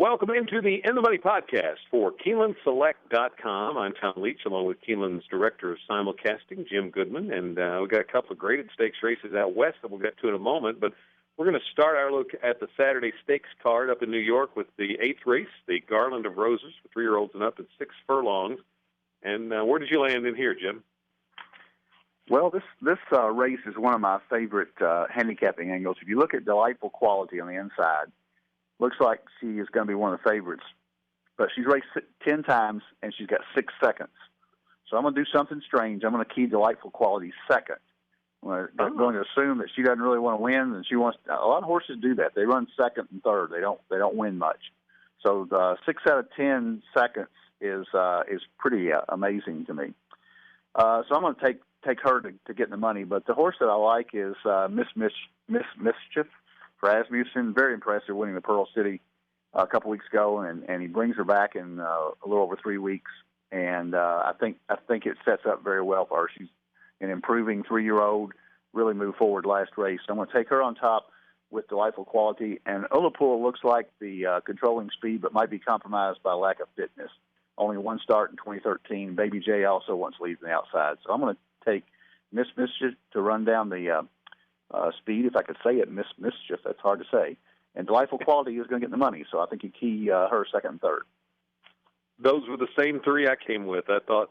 Welcome into the In the Money podcast for KeenelandSelect.com. I'm Tom Leach, along with Keeneland's Director of Simulcasting, Jim Goodman, and we've got a couple of graded stakes races out west that we'll get to in a moment, but we're going to start our look at the Saturday stakes card up in New York with the 8th race, the Garland of Roses, for 3-year-olds and up at 6 furlongs. And where did you land in here, Jim? Well, this race is one of my favorite handicapping angles. If you look at Delightful Quality on the inside, looks like she is going to be one of the favorites. But she's raced 10 times, and she's got 6 seconds. So I'm going to do something strange. I'm going to key Delightful Quality second. I'm going to assume that she doesn't really want to win, and she wants. A lot of horses do that. They run second and third. They don't win much. So 6 out of 10 seconds is pretty amazing to me. So I'm going to take her to get the money. But the horse that I like is Miss Mischief for Asmussen. Very impressive, winning the Pearl City a couple weeks ago, and he brings her back in a little over 3 weeks. And I think it sets up very well for her. She's an improving 3-year-old, really moved forward last race. So I'm going to take her on top with Delightful Quality. And Untapable looks like the controlling speed, but might be compromised by lack of fitness. Only one start in 2013. Baby J also wants lead from the outside. So I'm going to take Miss Mischief to run down the speed, if I could say it, Miss Mischief. That's hard to say. And Delightful Quality is going to get the money. So I think you key her second and third. Those were the same three I came with. I thought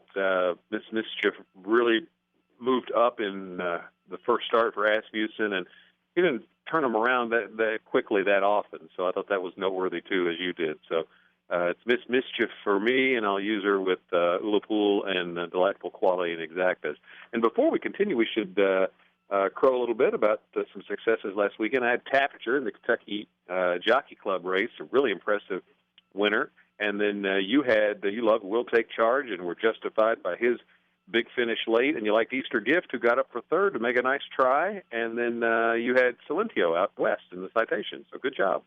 Miss Mischief really moved up in the first start for Asmussen, and he didn't turn them around that quickly that often. So I thought that was noteworthy, too, as you did. So it's Miss Mischief for me, and I'll use her with Untapable and Delightful Quality and Exactas. And before we continue, we should crow a little bit about some successes last weekend. I had Tapiture in the Kentucky Jockey Club race, a really impressive winner. And then you loved Will Take Charge and were justified by his big finish late, and you liked Easter Gift, who got up for third to make a nice try, and then you had Silentio out west in the citation. So good job.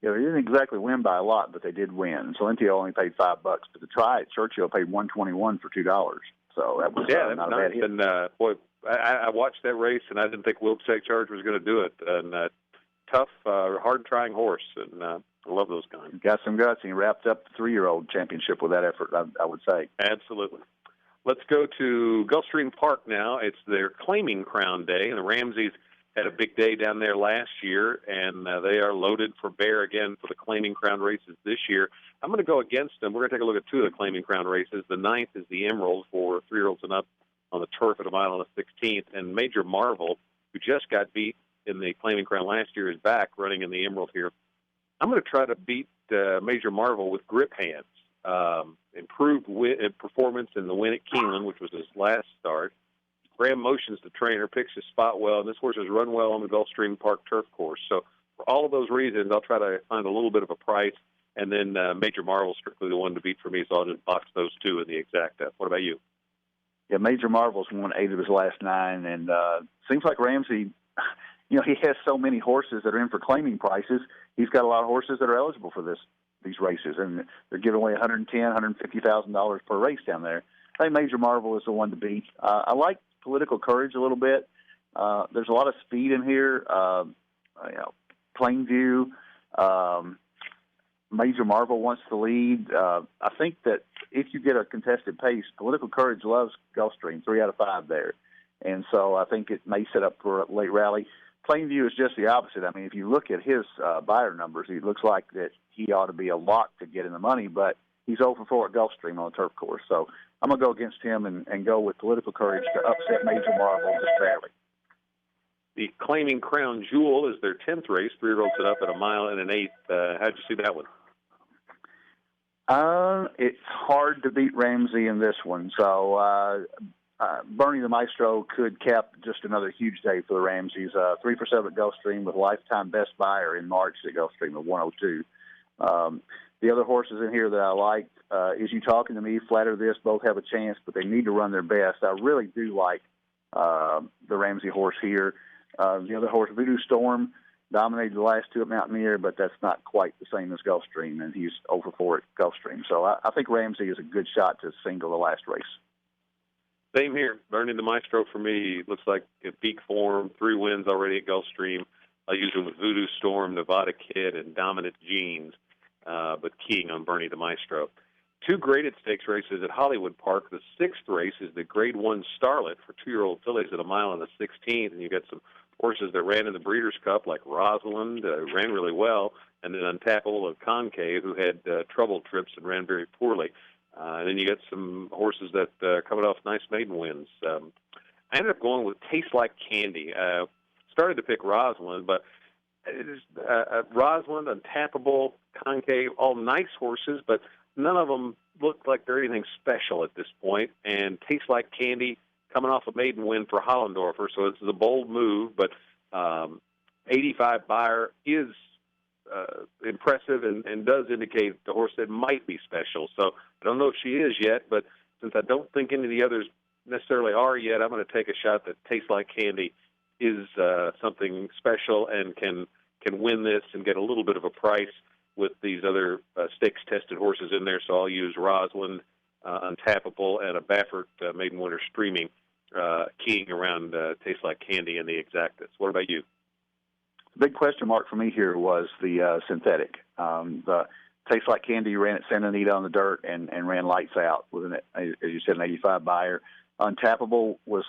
Yeah, they didn't exactly win by a lot, but they did win. Silentio only paid $5, but the try at Churchill paid $121 for $2. So that was not a bad hit. And boy, I watched that race, and I didn't think Will Take Charge was going to do it. And tough, hard-trying horse, and I love those guys. Got some guts, and he wrapped up the 3-year-old championship with that effort, I would say. Absolutely. Let's go to Gulfstream Park now. It's their claiming crown day, and the Ramseys had a big day down there last year, and they are loaded for bear again for the claiming crown races this year. I'm going to go against them. We're going to take a look at 2 of the claiming crown races. The 9th is the Emerald for 3-year-olds and up on the turf at a mile and a 16th, and Major Marvel, who just got beat in the claiming crown last year, is back running in the Emerald here. I'm going to try to beat Major Marvel with grip hands. Improved performance in the win at Keeneland, which was his last start. Graham motions the trainer, picks his spot well, and this horse has run well on the Gulfstream Park turf course. So for all of those reasons, I'll try to find a little bit of a price, and then Major Marvel strictly the one to beat for me, so I'll just box those 2 in the exact. What about you? Yeah, Major Marvel's won 8 of his last 9, and seems like Ramsey, he has so many horses that are in for claiming prices. He's got a lot of horses that are eligible for these races, and they're giving away $110,000, $150,000 per race down there. I think Major Marvel is the one to beat. I like Political Courage a little bit. There's a lot of speed in here. Plainview, Major Marvel wants the lead. I think that if you get a contested pace, Political Courage loves Gulfstream, 3 out of 5 there. And so I think it may set up for a late rally. Plainview is just the opposite. I mean, if you look at his buyer numbers, it looks like that he ought to be a lock to get in the money, but he's 0 for 4 at Gulfstream on the turf course. So I'm going to go against him and go with Political Courage to upset Major Marvel just barely. The claiming crown jewel is their 10th race, 3-year-olds and up at a mile and an 1/8. How'd you see that one? It's hard to beat Ramsey in this one. So Bernie the Maestro could cap just another huge day for the Ramseys. 3 for 7 at Gulfstream with lifetime best buyer in March at Gulfstream of 102. The other horses in here that I like, Is You Talking to Me, Flatter This, both have a chance, but they need to run their best. I really do like the Ramsey horse here. The other horse, Voodoo Storm, dominated the last 2 at Mountaineer, but that's not quite the same as Gulfstream, and he's 0 for 4 at Gulfstream. So I think Ramsey is a good shot to single the last race. Same here. Bernie the Maestro for me looks like in peak form, 3 wins already at Gulfstream. I use him with Voodoo Storm, Nevada Kid, and Dominant Jeans. but keying on Bernie the Maestro. 2 graded stakes races at Hollywood Park. The 6th race is the Grade 1 Starlet for 2-year-old fillies at a mile and the 16th, and you got some horses that ran in the Breeders' Cup, like Rosalind, ran really well, and then Untapable and Concave, who had trouble trips and ran very poorly. And then you got some horses that are coming off nice maiden wins. I ended up going with Taste Like Candy. Started to pick Rosalind, but it is, Rosalind, Untapable, Concave, all nice horses, but none of them look like they're anything special at this point. And Taste Like Candy coming off a maiden win for Hollendorfer, so this is a bold move, but 85 Buyer is impressive and does indicate the horse that might be special. So I don't know if she is yet, but since I don't think any of the others necessarily are yet, I'm going to take a shot that Tastes Like Candy is something special and can win this and get a little bit of a price with these other stakes-tested horses in there. So I'll use Rosalind, Untapable, and a Baffert maiden winner Streaming, keying around Tastes Like Candy and the Exactus. What about you? The big question mark for me here was the synthetic. The Tastes Like Candy ran at Santa Anita on the dirt and ran lights out with, as you said, an 85 Buyer. Untapable was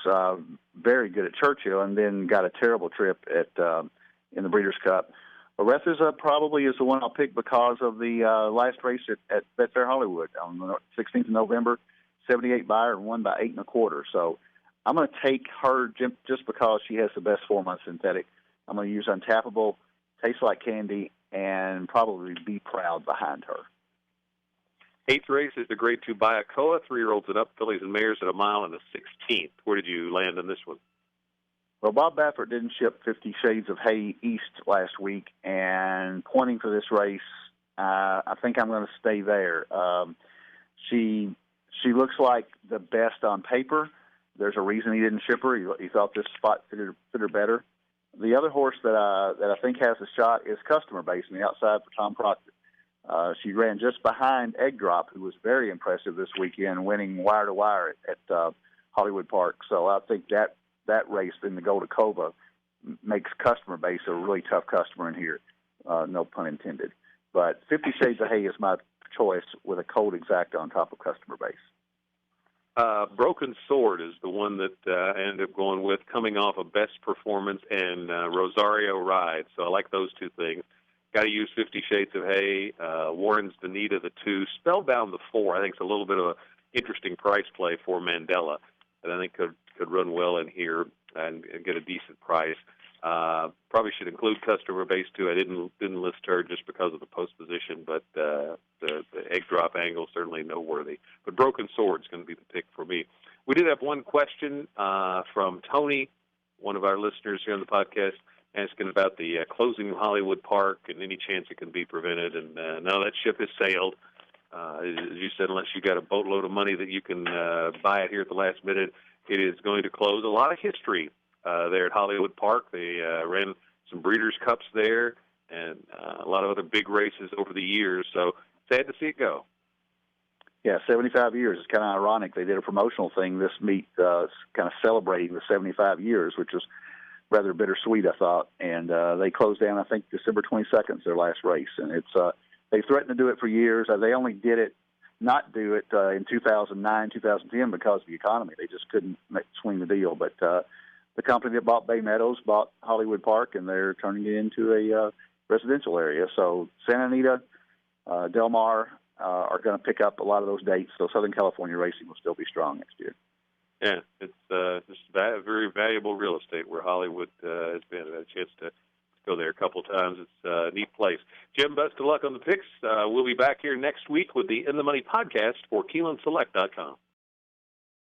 very good at Churchill and then got a terrible trip at in the Breeders' Cup. Aretha's probably is the one I'll pick because of the last race at Betfair Hollywood on the 16th of November, 78 Buyer and won by 8 1/4. So I'm going to take her just because she has the best form on synthetic. I'm going to use Untapable, Taste Like Candy, and probably Be Proud behind her. 8th race is the Grade 2 Bayakoa, 3-year-olds and up, fillies and mares at a mile and the 16th. Where did you land on this one? Well, Bob Baffert didn't ship 50 Shades of Hay east last week, and pointing for this race, I think I'm going to stay there. She looks like the best on paper. There's a reason he didn't ship her. He thought this spot fit her better. The other horse that I think has a shot is Customer Base on the outside for Tom Proctor. She ran just behind Egg Drop, who was very impressive this weekend, winning wire to wire at Hollywood Park. So I think that race in the Golden Cova makes Customer Base a really tough customer in here, no pun intended. But 50 Shades of Hay is my choice with a cold exacta on top of Customer Base. Broken Sword is the one that I ended up going with, coming off a best performance and Rosario Ride. So I like those two things. Got to use 50 Shades of Hay. Warren's Benita, the 2. Spellbound, the 4. I think it's a little bit of an interesting price play for Mandela that I think could run well in here and get a decent price. Probably should include Customer Base too. I didn't list her just because of the post position, but the Egg Drop angle certainly noteworthy. But Broken Sword's going to be the pick for me. We did have one question from Tony, one of our listeners here on the podcast, asking about the closing of Hollywood Park and any chance it can be prevented. And no, that ship has sailed. As you said, unless you got a boatload of money that you can buy it here at the last minute, it is going to close. A lot of history there at Hollywood Park. They ran some Breeders' Cups there and a lot of other big races over the years. So sad to see it go. Yeah, 75 years. It's kind of ironic. They did a promotional thing this meet, kind of celebrating the 75 years, which was rather bittersweet, I thought. And they closed down, I think, December 22nd is their last race. And it's they threatened to do it for years. They only did it, not do it in 2009, 2010 because of the economy. They just couldn't swing the deal. But the company that bought Bay Meadows bought Hollywood Park, and they're turning it into a residential area. So Santa Anita, Del Mar are going to pick up a lot of those dates. So Southern California racing will still be strong next year. Yeah, it's just very valuable real estate where Hollywood has been. I've had a chance to go there a couple times. It's a neat place. Jim, best of luck on the picks. We'll be back here next week with the In the Money podcast for KeenelandSelect.com.